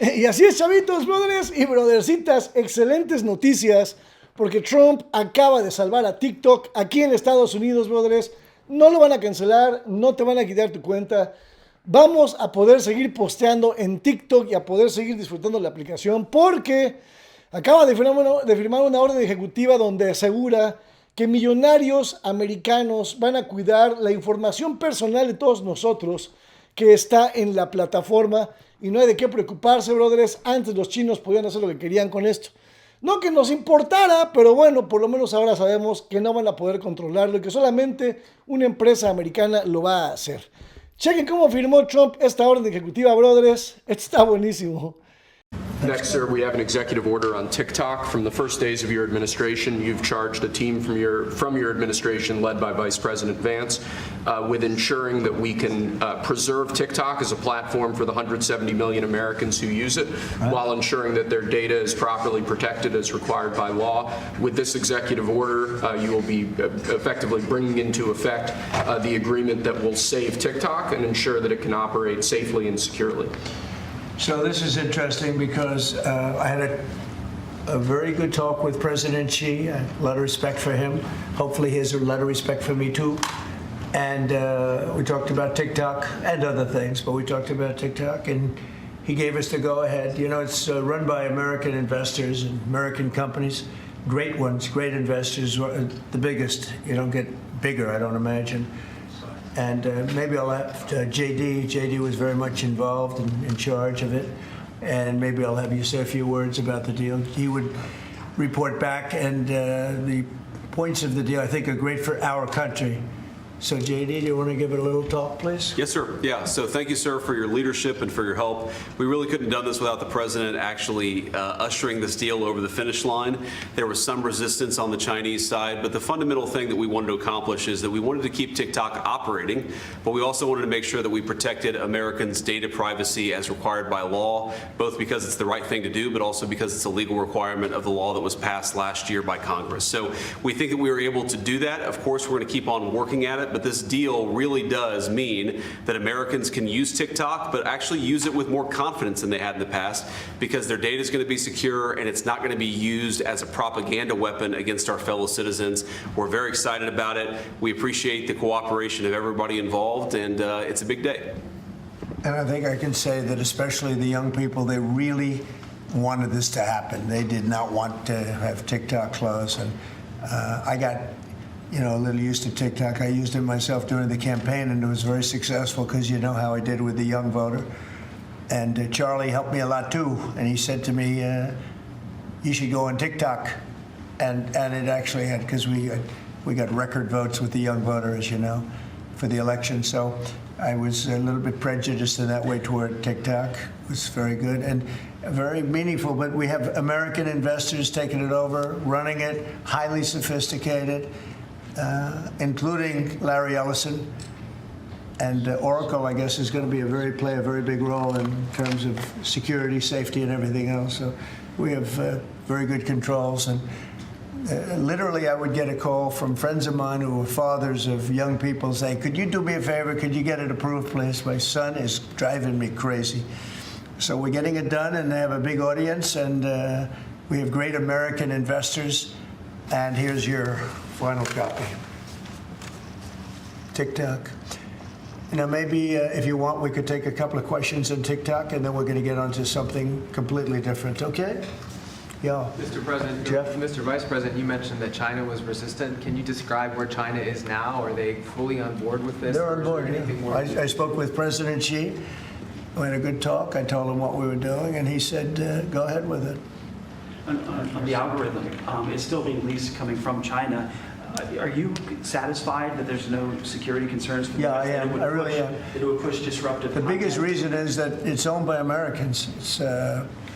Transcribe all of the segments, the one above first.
Y así es, chavitos, brothers y brothercitas, excelentes noticias, porque Trump acaba de salvar a TikTok aquí en Estados Unidos, brothers. No lo van a cancelar, no te van a quitar tu cuenta. Vamos a poder seguir posteando en TikTok y a poder seguir disfrutando la aplicación, porque acaba de firmar una orden ejecutiva donde asegura que millonarios americanos van a cuidar la información personal de todos nosotros que está en la plataforma, y no hay de qué preocuparse, brothers. Antes los chinos podían hacer lo que querían con esto. No que nos importara, pero bueno, por lo menos ahora sabemos que no van a poder controlarlo y que solamente una empresa americana lo va a hacer. Chequen cómo firmó Trump esta orden ejecutiva, brothers. Esto está buenísimo. Next, sir, we have an executive order on TikTok. From the first days of your administration, you've charged a team from your administration, led by Vice President Vance, with ensuring that we can preserve TikTok as a platform for the 170 million Americans who use it, while ensuring that their data is properly protected as required by law. With this executive order, you will be effectively bringing into effect the agreement that will save TikTok and ensure that it can operate safely and securely. So this is interesting because I had a very good talk with President Xi, a lot of respect for him. Hopefully he has a lot of respect for me too. And we talked about TikTok and other things, but we talked about TikTok and he gave us the go-ahead. You know, it's run by American investors and American companies, great ones, great investors, the biggest. You don't get bigger, I don't imagine. And maybe I'll have JD. JD was very much involved and in charge of it. And maybe I'll have you say a few words about the deal. He would report back, and the points of the deal, I think, are great for our country. So, JD, do you want to give it a little talk, please? Yes, sir. Yeah, so thank you, sir, for your leadership and for your help. We really couldn't have done this without the president actually ushering this deal over the finish line. There was some resistance on the Chinese side, but the fundamental thing that we wanted to accomplish is that we wanted to keep TikTok operating, but we also wanted to make sure that we protected Americans' data privacy as required by law, both because it's the right thing to do, but also because it's a legal requirement of the law that was passed last year by Congress. So we think that we were able to do that. Of course, we're going to keep on working at it, but this deal really does mean that Americans can use TikTok, but actually use it with more confidence than they had in the past, because their data is going to be secure and it's not going to be used as a propaganda weapon against our fellow citizens. We're very excited about it. We appreciate the cooperation of everybody involved, and it's a big day. And I think I can say that especially the young people, they really wanted this to happen. They did not want to have TikTok close. And I got a little used to TikTok. I used it myself during the campaign, and it was very successful because you know how I did with the young voter. And Charlie helped me a lot too, and he said to me, you should go on TikTok. And it actually had, because we got record votes with the young voter, as you know, for the election. So I was a little bit prejudiced in that way toward TikTok. It was very good and very meaningful, but we have American investors taking it over, running it, highly sophisticated, including Larry Ellison. And Oracle, I guess, is going to play a very big role in terms of security, safety, and everything else. So we have very good controls. And literally, I would get a call from friends of mine who were fathers of young people saying, could you do me a favor? Could you get it approved, please? My son is driving me crazy. So we're getting it done, and they have a big audience, and we have great American investors. And here's your final copy. TikTok. Maybe if you want, we could take a couple of questions on TikTok, and then we're going to get onto something completely different. Okay? Yeah. Mr. President, Jeff? Mr. Vice President, you mentioned that China was resistant. Can you describe where China is now? Are they fully on board with this? They're on board, yeah. I spoke with President Xi. We had a good talk. I told him what we were doing, and he said, go ahead with it. On the algorithm, it's still being leased coming from China. Are you satisfied that there's no security concerns for I am. I really am. It would push disruptive content? Biggest reason is that it's owned by Americans. It's,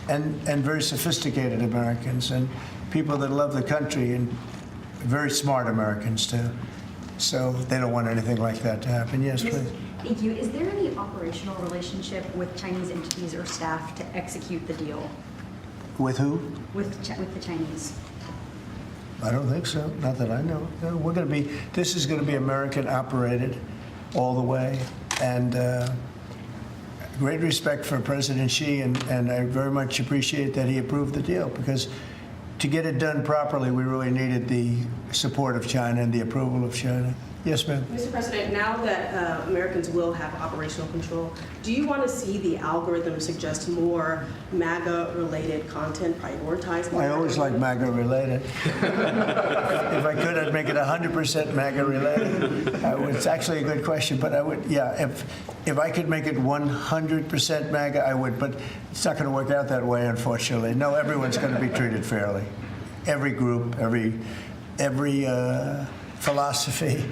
and very sophisticated Americans and people that love the country, and very smart Americans too. So they don't want anything like that to happen. Yes, please. Thank you. Is there any operational relationship with Chinese entities or staff to execute the deal? With who? With the Chinese. I don't think so. Not that I know. No, this is going to be American operated all the way. And great respect for President Xi, and I very much appreciate that he approved the deal, because to get it done properly, we really needed the support of China and the approval of China. Yes, ma'am. Mr. President, now that Americans will have operational control, do you want to see the algorithm suggest more MAGA-related content prioritized? I always like MAGA-related. If I could, I'd make it 100% MAGA-related. It's actually a good question, but I would, yeah, if I could make it 100% MAGA, I would, but it's not going to work out that way, unfortunately. No, everyone's going to be treated fairly. Every group, every philosophy,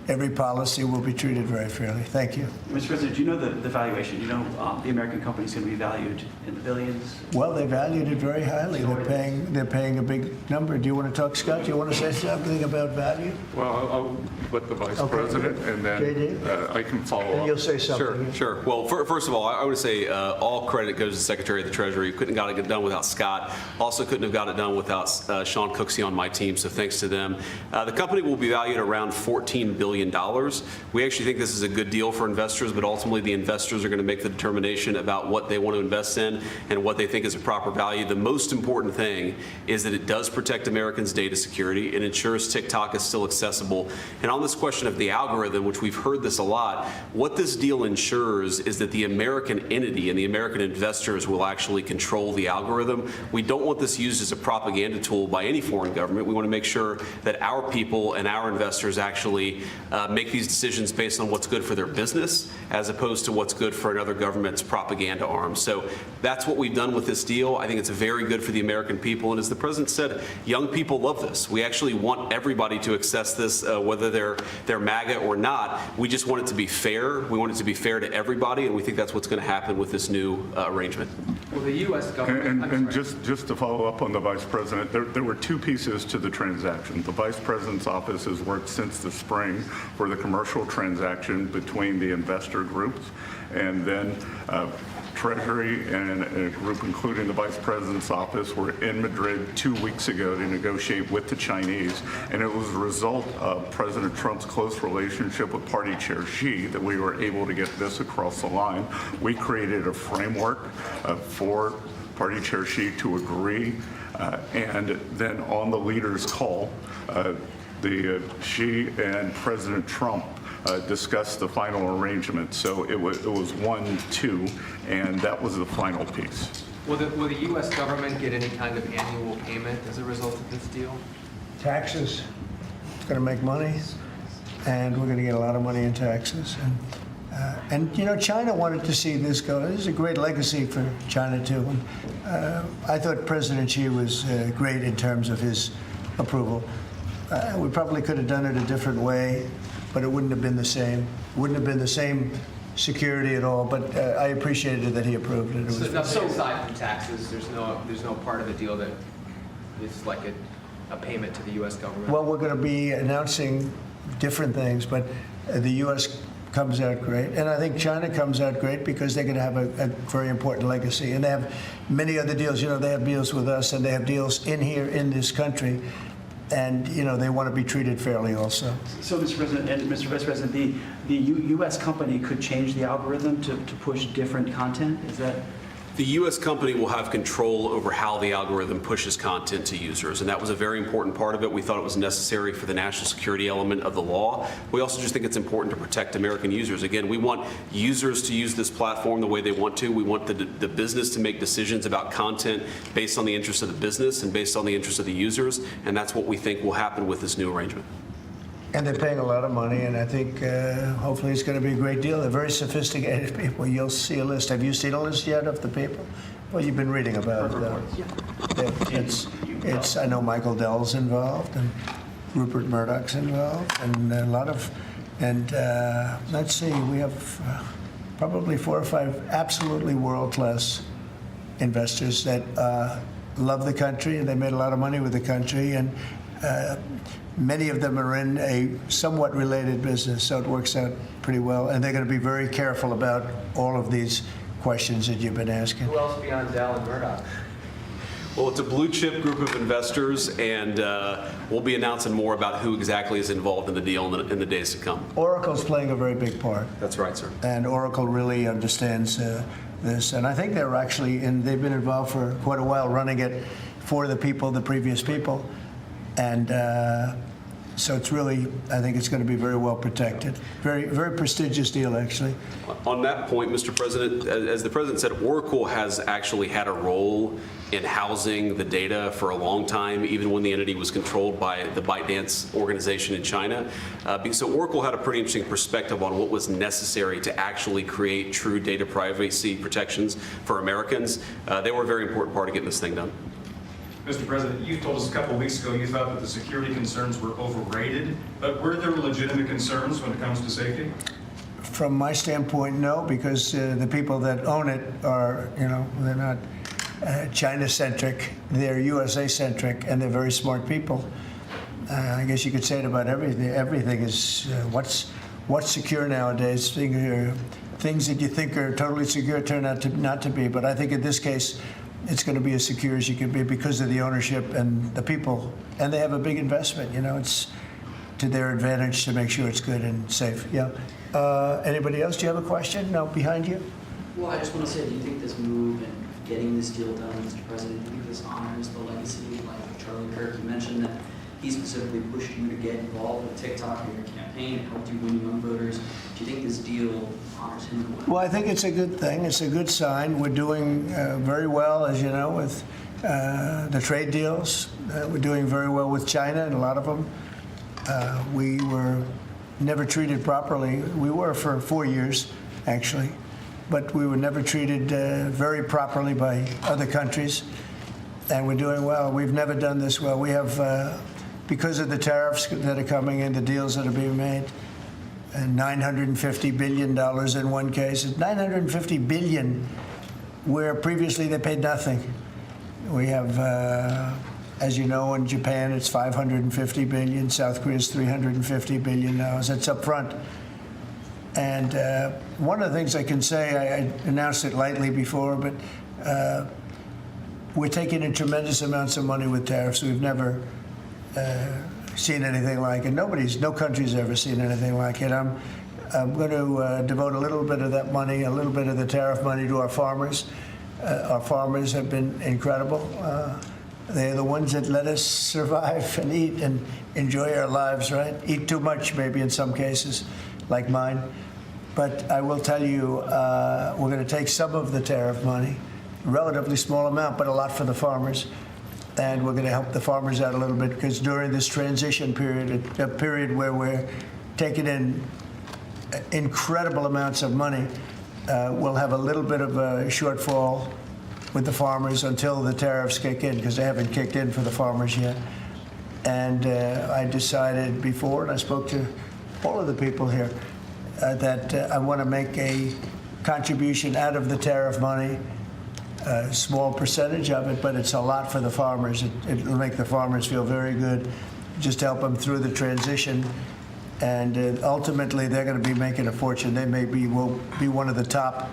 every policy will be treated very fairly. Thank you. Mr. President, do you know the valuation? Do you know the American company is going to be valued in the billions? Well, they valued it very highly. They're paying a big number. Do you want to talk, Scott? Do you want to say something about value? Well, I'll let the Vice President, and then I can follow And up. you'll say something. Sure. Well, first of all, I would say all credit goes to the Secretary of the Treasury. Couldn't have got it done without Scott. Also couldn't have got it done without Sean Cooksey on my team, so thanks to them. The company will be valued around $14 billion. We actually think this is a good deal for investors, but ultimately the investors are going to make the determination about what they want to invest in and what they think is a proper value. The most important thing is that it does protect Americans' data security. It ensures TikTok is still accessible. And on this question of the algorithm, which we've heard this a lot, what this deal ensures is that the American entity and the American investors will actually control the algorithm. We don't want this used as a propaganda tool by any foreign government. We want to make sure that our people and our investors actually make these decisions based on what's good for their business as opposed to what's good for another government's propaganda arm. So that's what we've done with this deal. I think it's very good for the American people. And as the President said, young people love this. We actually want everybody to access this, whether they're MAGA or not. We just want it to be fair. We want it to be fair to everybody, and we think that's what's going to happen with this new arrangement. Well, the U.S. government... And just to follow up on the Vice President, there were two pieces to the transaction. The Vice President's office has worked since the spring for the commercial transaction between the investor groups, and then Treasury and a group including the Vice President's office were in Madrid 2 weeks ago to negotiate with the Chinese, and it was a result of President Trump's close relationship with Party Chair Xi that we were able to get this across the line. We created a framework for Party Chair Xi to agree, and then on the leaders' call, Xi and President Trump discussed the final arrangement. So it was 1-2, and that was the final piece. Will the U.S. government get any kind of annual payment as a result of this deal? Taxes. It's going to make money, and we're going to get a lot of money in taxes. And you know, China wanted to see this go. This is a great legacy for China, too. And, I thought President Xi was great in terms of his approval. We probably could have done it a different way, but it wouldn't have been the same. Wouldn't have been the same security at all. But I appreciated that he approved it. It was So nothing aside from taxes. There's no part of the deal that is like a payment to the U.S. government. Well, we're going to be announcing different things, but the U.S. comes out great, and I think China comes out great because they're going to have a very important legacy, and they have many other deals. You know, they have deals with us, and they have deals in here in this country. And, you know, they want to be treated fairly also. So, Mr. President and Mr. Vice President, the U.S. company could change the algorithm to push different content? Is that... The U.S. company will have control over how the algorithm pushes content to users, and that was a very important part of it. We thought it was necessary for the national security element of the law. We also just think it's important to protect American users. Again, we want users to use this platform the way they want to. We want the business to make decisions about content based on the interests of the business and based on the interests of the users, and that's what we think will happen with this new arrangement. And they're paying a lot of money, and I think hopefully it's going to be a great deal. They're very sophisticated people. You'll see a list. Have you seen a list yet of the people? Well, you've been reading about it. It's. I know Michael Dell's involved, and Rupert Murdoch's involved, and a lot of. And let's see, we have probably 4 or 5 absolutely world-class investors that love the country, and they made a lot of money with the country, and. Many of them are in a somewhat related business, so it works out pretty well. And they're going to be very careful about all of these questions that you've been asking. Who else beyond Dell and Murdoch? Well, it's a blue chip group of investors, and we'll be announcing more about who exactly is involved in the deal in the days to come. Oracle's playing a very big part. That's right, sir. And Oracle really understands this. And I think they're actually, and they've been involved for quite a while running it for the people, the previous people. And so it's really, I think it's going to be very well protected. Very, very prestigious deal, actually. On that point, Mr. President, as the President said, Oracle has actually had a role in housing the data for a long time, even when the entity was controlled by the ByteDance organization in China. So Oracle had a pretty interesting perspective on what was necessary to actually create true data privacy protections for Americans. They were a very important part of getting this thing done. Mr. President, you told us a couple of weeks ago you thought that the security concerns were overrated, but were there legitimate concerns when it comes to safety? From my standpoint, no, because the people that own it are, they're not China-centric, they're USA-centric, and they're very smart people. I guess you could say it about everything. Everything is what's secure nowadays. Things that you think are totally secure turn out to not to be. But I think in this case, it's going to be as secure as you can be because of the ownership and the people. And they have a big investment. It's to their advantage to make sure it's good and safe. Yeah. Anybody else? Do you have a question? No, behind you? Well, I just want to say, do you think this move and getting this deal done, Mr. President, do you think this honors the legacy like Charlie Kirk? You mentioned that he specifically pushed you to get involved with TikTok in your campaign, helped you win young voters. Do you think this deal honors him? Well, I think it's a good thing. It's a good sign. We're doing very well, as you know, with the trade deals. We're doing very well with China, and a lot of them. We were never treated properly. We were for 4 years, actually, but we were never treated very properly by other countries, and we're doing well. We've never done this well. We have, because of the tariffs that are coming in, the deals that are being made, $950 billion in one case. It's $950 billion, where previously they paid nothing. We have, as you know, in Japan, it's $550 billion. South Korea's $350 billion now. That's up front. And one of the things I can say, I announced it lightly before, but we're taking in tremendous amounts of money with tariffs. We've never seen anything like it. No country's ever seen anything like it. I'm going to devote a little bit of that money, a little bit of the tariff money to our farmers. Our farmers have been incredible. They're the ones that let us survive and eat and enjoy our lives, right? Eat too much, maybe in some cases, like mine. But I will tell you, we're going to take some of the tariff money, a relatively small amount, but a lot for the farmers. And we're going to help the farmers out a little bit, because during this transition period, a period where we're taking in incredible amounts of money, we'll have a little bit of a shortfall with the farmers until the tariffs kick in, because they haven't kicked in for the farmers yet. And I decided before, and I spoke to all of the people here, that I want to make a contribution out of the tariff money, a small percentage of it, but it's a lot for the farmers. It'll make the farmers feel very good, just help them through the transition. And ultimately, they're going to be making a fortune. They will be one of the top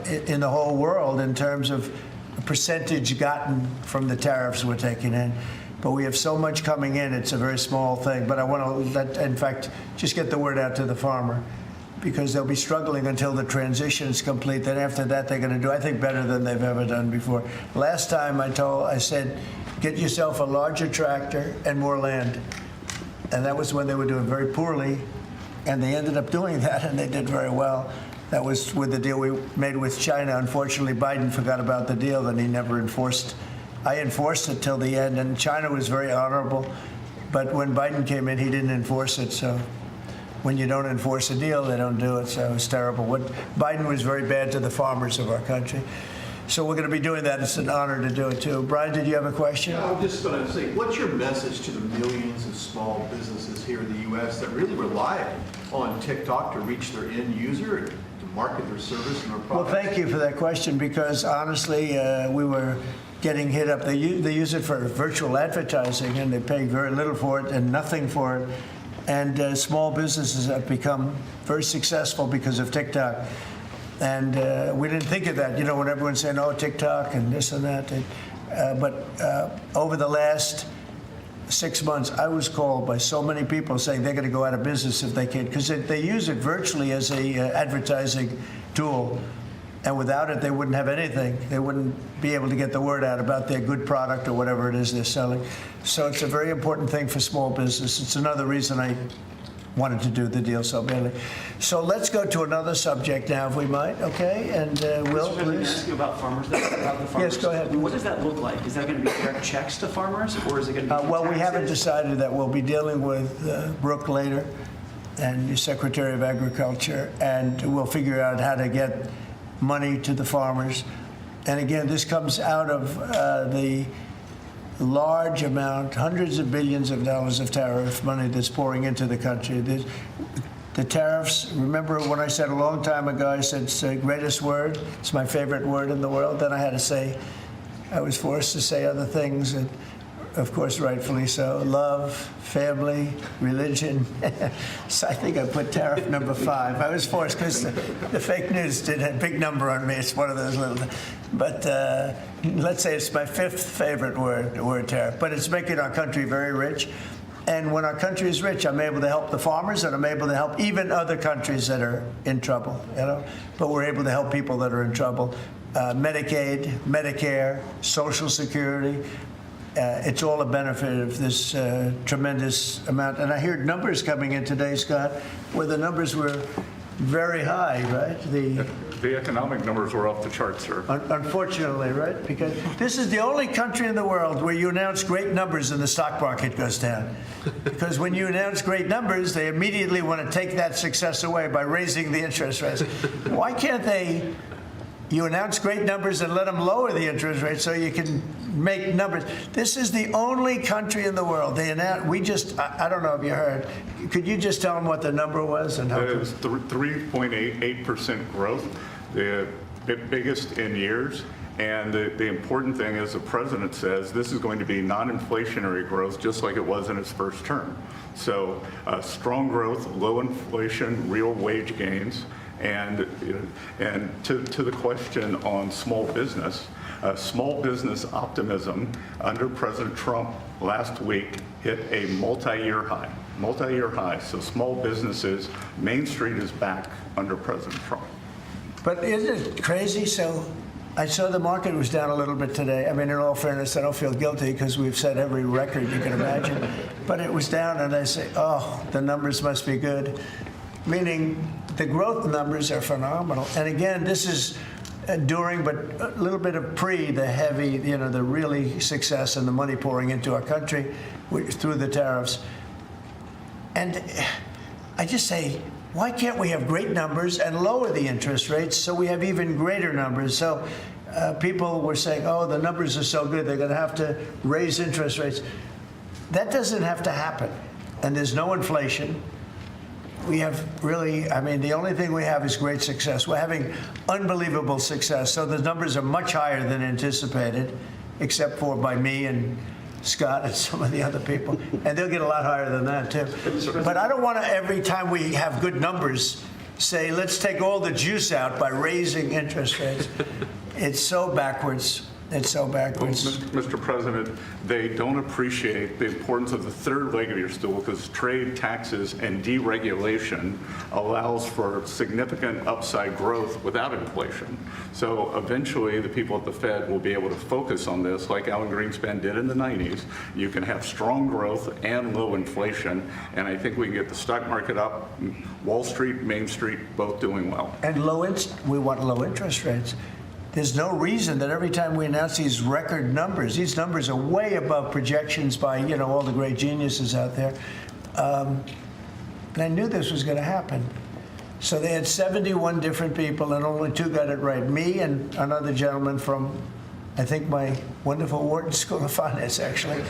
in the whole world in terms of percentage gotten from the tariffs we're taking in. But we have so much coming in, it's a very small thing. But I want to, in fact, just get the word out to the farmer, because they'll be struggling until the transition is complete. Then after that, they're going to do, I think, better than they've ever done before. Last time I said, get yourself a larger tractor and more land. And that was when they were doing very poorly. And they ended up doing that, and they did very well. That was with the deal we made with China. Unfortunately, Biden forgot about the deal, and he never enforced. I enforced it till the end, and China was very honorable. But when Biden came in, he didn't enforce it. So when you don't enforce a deal, they don't do it. So it was terrible. Biden was very bad to the farmers of our country. So we're going to be doing that. It's an honor to do it, too. Brian, did you have a question? Yeah, I'm just going to say, what's your message to the millions of small businesses here in the U.S. that really rely on TikTok to reach their end user and to market their service and their products? Well, thank you for that question, because honestly, we were getting hit up. They use it for virtual advertising, and they pay very little for it and nothing for it. And small businesses have become very successful because of TikTok. And we didn't think of that, you know, when everyone's saying, oh, TikTok and this and that. But over the last 6 months, I was called by so many people saying they're going to go out of business if they can, because they use it virtually as a advertising tool. And without it, they wouldn't have anything. They wouldn't be able to get the word out about their good product or whatever it is they're selling. So it's a very important thing for small business. It's another reason I wanted to do the deal so badly. So let's go to another subject now, if we might, okay? And Will, Mr. President, can I please. ask you about farmers? About the farmers? Yes, go ahead. What does that look like? Is that going to be direct checks to farmers, or is it going to be Well, we taxes? haven't decided that. We'll be dealing with Brooke later and the Secretary of Agriculture, and we'll figure out how to get money to the farmers. And again, this comes out of the large amount, hundreds of billions of dollars of tariff money that's pouring into the country. The tariffs, remember when I said a long time ago, I said it's the greatest word, it's my favorite word in the world, then I had to say, I was forced to say other things, and of course, rightfully so. Love, family, religion. So I think I put tariff number 5. I was forced because the fake news did a big number on me. It's one of those little, but let's say it's my 5th favorite word, the word tariff. But it's making our country very rich. And when our country is rich, I'm able to help the farmers, and I'm able to help even other countries that are in trouble, you know. But we're able to help people that are in trouble. Medicaid, Medicare, Social Security. It's all a benefit of this tremendous amount. And I heard numbers coming in today, Scott, where the numbers were very high, right? The economic numbers were off the charts, sir. Unfortunately, right? Because this is the only country in the world where you announce great numbers and the stock market goes down. Because when you announce great numbers, they immediately want to take that success away by raising the interest rates. Why can't they? You announce great numbers and let them lower the interest rate so you can make numbers. This is the only country in the world. They announce, I don't know if you heard. Could you just tell them what the number was? And how it was 3.88% growth, the biggest in years. And the important thing is the president says this is going to be non-inflationary growth, just like it was in his first term. So strong growth, low inflation, real wage gains. And to the question on small business optimism under President Trump last week hit a multi-year high. So small businesses, Main Street is back under President Trump. But isn't it crazy? So I saw the market was down a little bit today. I mean, in all fairness, I don't feel guilty because we've set every record you can imagine. But it was down, and I say, oh, the numbers must be good. Meaning the growth numbers are phenomenal. And again, this is during, but a little bit of the heavy, you know, the really success and the money pouring into our country through the tariffs. And I just say, why can't we have great numbers and lower the interest rates so we have even greater numbers? So people were saying, oh, the numbers are so good, they're going to have to raise interest rates. That doesn't have to happen. And there's no inflation. We have really, I mean, the only thing we have is great success. We're having unbelievable success. So the numbers are much higher than anticipated, except for by me and Scott and some of the other people. And they'll get a lot higher than that, too. But I don't want to, every time we have good numbers, say, let's take all the juice out by raising interest rates. It's so backwards. It's so backwards. Well, Mr. President, they don't appreciate the importance of the third leg of your stool because trade, taxes, and deregulation allows for significant upside growth without inflation. So eventually the people at the Fed will be able to focus on this like Alan Greenspan did in the 90s. You can have strong growth and low inflation, and I think we can get the stock market up, Wall Street, Main Street, both doing well. And we want low interest rates. There's no reason that every time we announce these record numbers, these numbers are way above projections by, you know, all the great geniuses out there. And I knew this was going to happen. So they had 71 different people, and only 2 got it right. Me and another gentleman from, I think, my wonderful Wharton School of Finance, actually.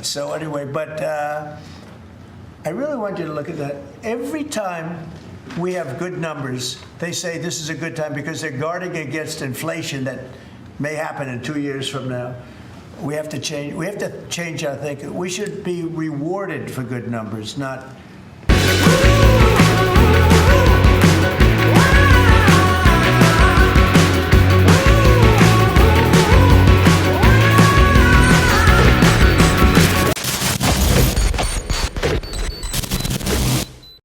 So anyway, but I really want you to look at that. Every time we have good numbers, they say this is a good time because they're guarding against inflation that may happen in 2 years from now. We have to change our thinking. We should be rewarded for good numbers, not